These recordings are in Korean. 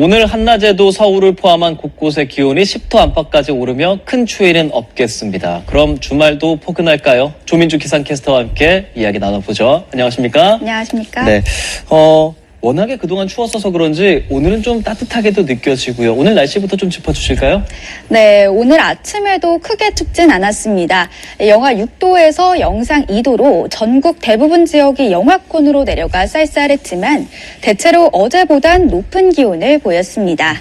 오늘 한낮에도 서울을 포함한 곳곳의 기온이 10도 안팎까지 오르며 큰 추위는 없겠습니다. 그럼 주말도 포근할까요? 조민주 기상캐스터와 함께 이야기 나눠보죠. 안녕하십니까? 안녕하십니까? 네. 워낙에 그동안 추웠어서 그런지 오늘은 좀 따뜻하게도 느껴지고요. 오늘 날씨부터 좀 짚어주실까요? 네, 오늘 아침에도 크게 춥진 않았습니다. 영하 6도에서 영상 2도로 전국 대부분 지역이 영하권으로 내려가 쌀쌀했지만 대체로 어제보단 높은 기온을 보였습니다.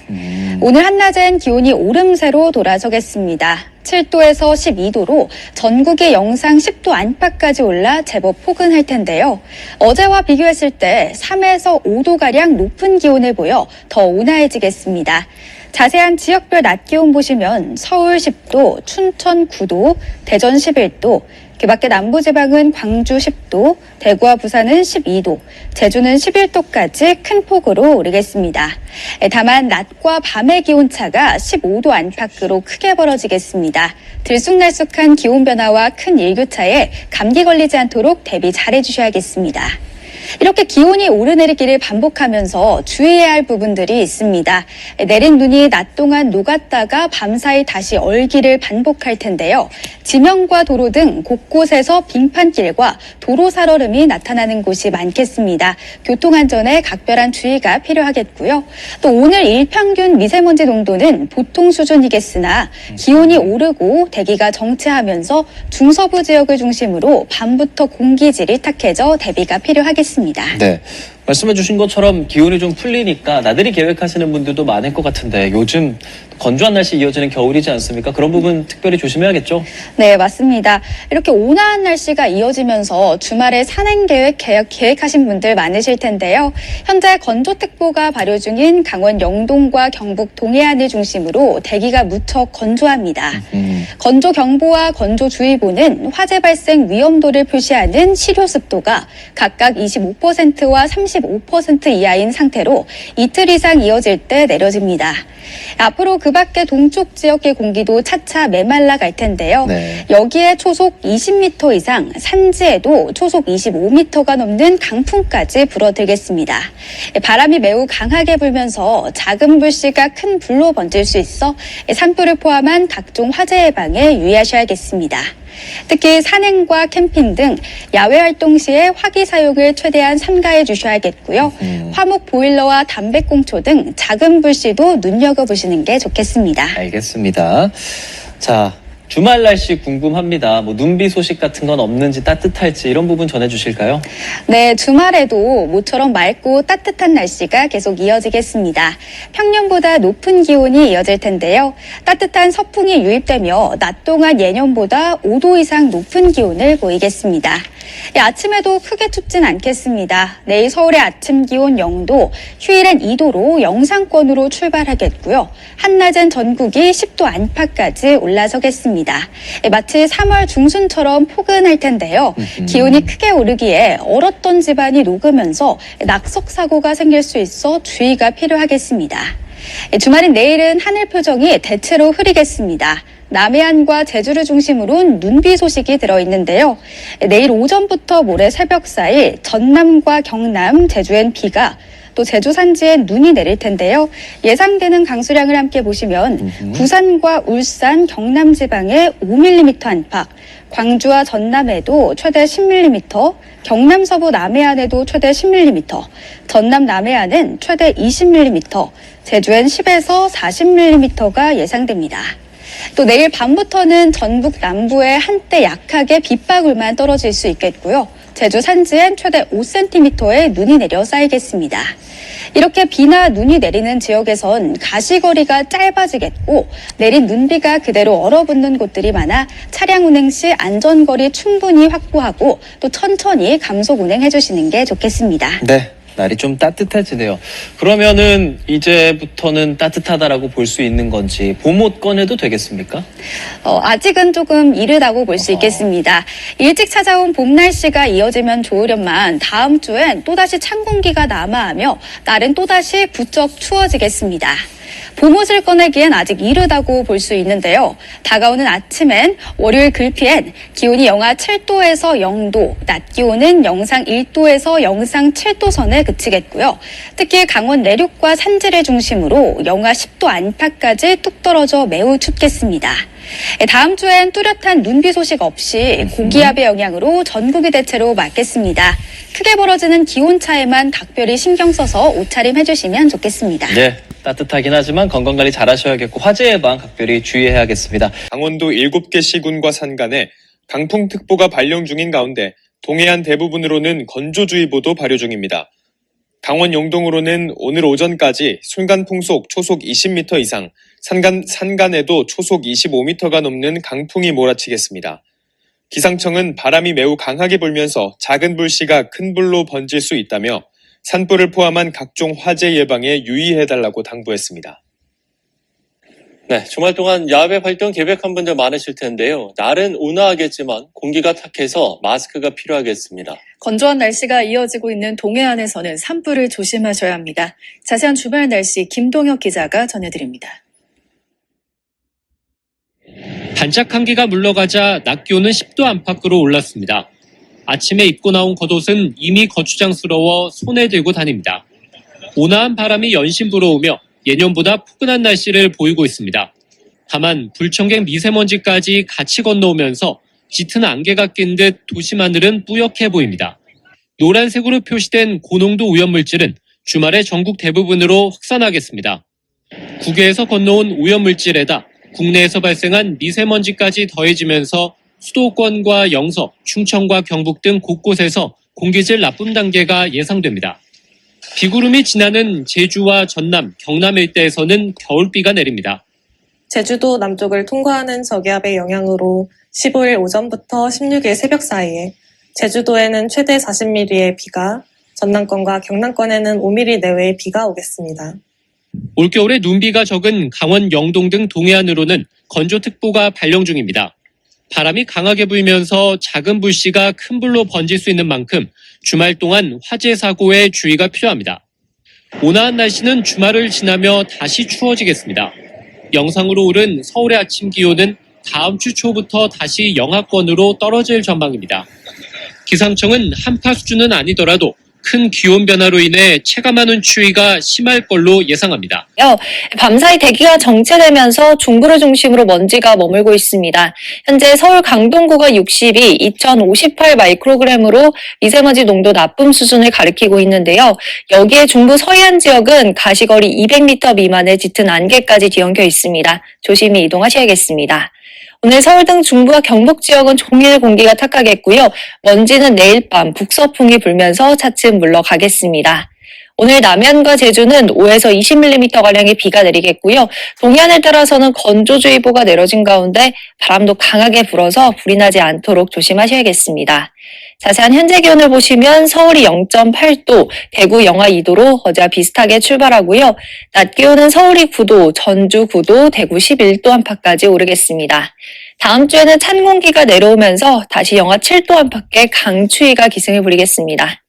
오늘 한낮엔 기온이 오름세로 돌아서겠습니다. 7도에서 12도로 전국이 영상 10도 안팎까지 올라 제법 포근할 텐데요. 어제와 비교했을 때 3에서 5도가량 높은 기온을 보여 더 온화해지겠습니다. 자세한 지역별 낮 기온 보시면 서울 10도, 춘천 9도, 대전 11도, 그 밖에 남부지방은 광주 10도, 대구와 부산은 12도, 제주는 11도까지 큰 폭으로 오르겠습니다. 다만 낮과 밤의 기온차가 15도 안팎으로 크게 벌어지겠습니다. 들쑥날쑥한 기온 변화와 큰 일교차에 감기 걸리지 않도록 대비 잘해 주셔야겠습니다. 이렇게 기온이 오르내리기를 반복하면서 주의해야 할 부분들이 있습니다. 내린 눈이 낮 동안 녹았다가 밤사이 다시 얼기를 반복할 텐데요. 지명과 도로 등 곳곳에서 빙판길과 도로 살얼음이 나타나는 곳이 많겠습니다. 교통안전에 각별한 주의가 필요하겠고요. 또 오늘 일평균 미세먼지 농도는 보통 수준이겠으나 기온이 오르고 대기가 정체하면서 중서부 지역을 중심으로 밤부터 공기질이 탁해져 대비가 필요하겠습니다. 네. 말씀해 주신 것처럼 기온이 좀 풀리니까 나들이 계획하시는 분들도 많을 것 같은데 요즘 건조한 날씨 이어지는 겨울이지 않습니까? 그런 부분 특별히 조심해야겠죠? 네, 맞습니다. 이렇게 온화한 날씨가 이어지면서 주말에 산행 계획하신 분들 많으실 텐데요. 현재 건조특보가 발효 중인 강원 영동과 경북 동해안을 중심으로 대기가 무척 건조합니다. 건조경보와 건조주의보는 화재 발생 위험도를 표시하는 실효습도가 각각 25%와 35% 이하인 상태로 이틀 이상 이어질 때 내려집니다. 앞으로 그 밖에 동쪽 지역의 공기도 차차 메말라 갈 텐데요. 네. 여기에 초속 20m 이상, 산지에도 초속 25m가 넘는 강풍까지 불어들겠습니다. 바람이 매우 강하게 불면서 작은 불씨가 큰 불로 번질 수 있어 산불을 포함한 각종 화재 예방에 유의하셔야겠습니다. 특히 산행과 캠핑 등 야외 활동 시에 화기 사용을 최대한 삼가해 주셔야겠고요. 화목 보일러와 담배꽁초 등 작은 불씨도 눈여겨보시는 게 좋겠습니다. 알겠습니다. 자, 주말 날씨 궁금합니다. 눈비 소식 같은 건 없는지 따뜻할지 이런 부분 전해주실까요? 네, 주말에도 모처럼 맑고 따뜻한 날씨가 계속 이어지겠습니다. 평년보다 높은 기온이 이어질 텐데요. 따뜻한 서풍이 유입되며 낮 동안 예년보다 5도 이상 높은 기온을 보이겠습니다. 아침에도 크게 춥진 않겠습니다. 내일 서울의 아침 기온 0도, 휴일엔 2도로 영상권으로 출발하겠고요. 한낮엔 전국이 10도 안팎까지 올라서겠습니다. 마치 3월 중순처럼 포근할 텐데요. 기온이 크게 오르기에 얼었던 집안이 녹으면서 낙석 사고가 생길 수 있어 주의가 필요하겠습니다. 주말인 내일은 하늘 표정이 대체로 흐리겠습니다. 남해안과 제주를 중심으로는 눈비 소식이 들어있는데요. 내일 오전부터 모레 새벽 사이 전남과 경남, 제주엔 비가, 또 제주 산지엔 눈이 내릴 텐데요. 예상되는 강수량을 함께 보시면 부산과 울산, 경남 지방에 5mm 안팎, 광주와 전남에도 최대 10mm, 경남 서부 남해안에도 최대 10mm, 전남 남해안은 최대 20mm, 제주엔 10에서 40mm가 예상됩니다. 또 내일 밤부터는 전북 남부에 한때 약하게 빗방울만 떨어질 수 있겠고요. 제주 산지엔 최대 5cm의 눈이 내려 쌓이겠습니다. 이렇게 비나 눈이 내리는 지역에선 가시거리가 짧아지겠고 내린 눈비가 그대로 얼어붙는 곳들이 많아 차량 운행 시 안전거리 충분히 확보하고 또 천천히 감속 운행해 주시는 게 좋겠습니다. 네. 날이 좀 따뜻해지네요. 그러면은 이제부터는 따뜻하다라고 볼 수 있는 건지 봄옷 꺼내도 되겠습니까? 아직은 조금 이르다고 볼 수 있겠습니다. 일찍 찾아온 봄 날씨가 이어지면 좋으련만 다음 주엔 또다시 찬 공기가 남하하며 날은 또다시 부쩍 추워지겠습니다. 봄옷을 꺼내기엔 아직 이르다고 볼 수 있는데요. 다가오는 아침엔 월요일 글피엔 기온이 영하 7도에서 0도, 낮 기온은 영상 1도에서 영상 7도 선에 그치겠고요. 특히 강원 내륙과 산지를 중심으로 영하 10도 안팎까지 뚝 떨어져 매우 춥겠습니다. 다음 주엔 뚜렷한 눈비 소식 없이 고기압의 영향으로 전국이 대체로 맑겠습니다. 크게 벌어지는 기온 차에만 각별히 신경 써서 옷차림 해주시면 좋겠습니다. 네, 따뜻하긴 하지만 건강관리 잘 하셔야겠고 화재 예방 각별히 주의해야겠습니다. 강원도 7개 시군과 산간에 강풍특보가 발령 중인 가운데 동해안 대부분으로는 건조주의보도 발효 중입니다. 강원 영동으로는 오늘 오전까지 순간풍속 초속 20m 이상, 산간에도 초속 25m가 넘는 강풍이 몰아치겠습니다. 기상청은 바람이 매우 강하게 불면서 작은 불씨가 큰 불로 번질 수 있다며 산불을 포함한 각종 화재 예방에 유의해달라고 당부했습니다. 네, 주말 동안 야외 활동 계획한 분들 많으실 텐데요. 날은 온화하겠지만 공기가 탁해서 마스크가 필요하겠습니다. 건조한 날씨가 이어지고 있는 동해안에서는 산불을 조심하셔야 합니다. 자세한 주말 날씨 김동혁 기자가 전해드립니다. 반짝 한기가 물러가자 낮 기온은 10도 안팎으로 올랐습니다. 아침에 입고 나온 겉옷은 이미 거추장스러워 손에 들고 다닙니다. 온화한 바람이 연신 불어오며 예년보다 포근한 날씨를 보이고 있습니다. 다만 불청객 미세먼지까지 같이 건너오면서 짙은 안개가 낀 듯 도시 하늘은 뿌옇게 보입니다. 노란색으로 표시된 고농도 오염물질은 주말에 전국 대부분으로 확산하겠습니다. 국외에서 건너온 오염물질에다 국내에서 발생한 미세먼지까지 더해지면서 수도권과 영서, 충청과 경북 등 곳곳에서 공기질 나쁨 단계가 예상됩니다. 비구름이 지나는 제주와 전남, 경남 일대에서는 겨울비가 내립니다. 제주도 남쪽을 통과하는 저기압의 영향으로 15일 오전부터 16일 새벽 사이에 제주도에는 최대 40mm의 비가, 전남권과 경남권에는 5mm 내외의 비가 오겠습니다. 올겨울에 눈비가 적은 강원 영동 등 동해안으로는 건조특보가 발령 중입니다. 바람이 강하게 불면서 작은 불씨가 큰 불로 번질 수 있는 만큼 주말 동안 화재 사고에 주의가 필요합니다. 온화한 날씨는 주말을 지나며 다시 추워지겠습니다. 영상으로 오른 서울의 아침 기온은 다음 주 초부터 다시 영하권으로 떨어질 전망입니다. 기상청은 한파 수준은 아니더라도 큰 기온 변화로 인해 체감하는 추위가 심할 걸로 예상합니다. 밤사이 대기가 정체되면서 중부를 중심으로 먼지가 머물고 있습니다. 현재 서울 강동구가 62, 2058 마이크로그램으로 미세먼지 농도 나쁨 수준을 가리키고 있는데요. 여기에 중부 서해안 지역은 가시거리 200m 미만의 짙은 안개까지 뒤엉켜 있습니다. 조심히 이동하셔야겠습니다. 오늘 서울 등 중부와 경북 지역은 종일 공기가 탁하겠고요. 먼지는 내일 밤 북서풍이 불면서 차츰 물러가겠습니다. 오늘 남해안과 제주는 5에서 20mm가량의 비가 내리겠고요. 동해안을 따라서는 건조주의보가 내려진 가운데 바람도 강하게 불어서 불이 나지 않도록 조심하셔야겠습니다. 자세한 현재 기온을 보시면 서울이 0.8도, 대구 영하 2도로 어제와 비슷하게 출발하고요. 낮 기온은 서울이 9도, 전주 9도, 대구 11도 안팎까지 오르겠습니다. 다음 주에는 찬 공기가 내려오면서 다시 영하 7도 안팎의 강추위가 기승을 부리겠습니다.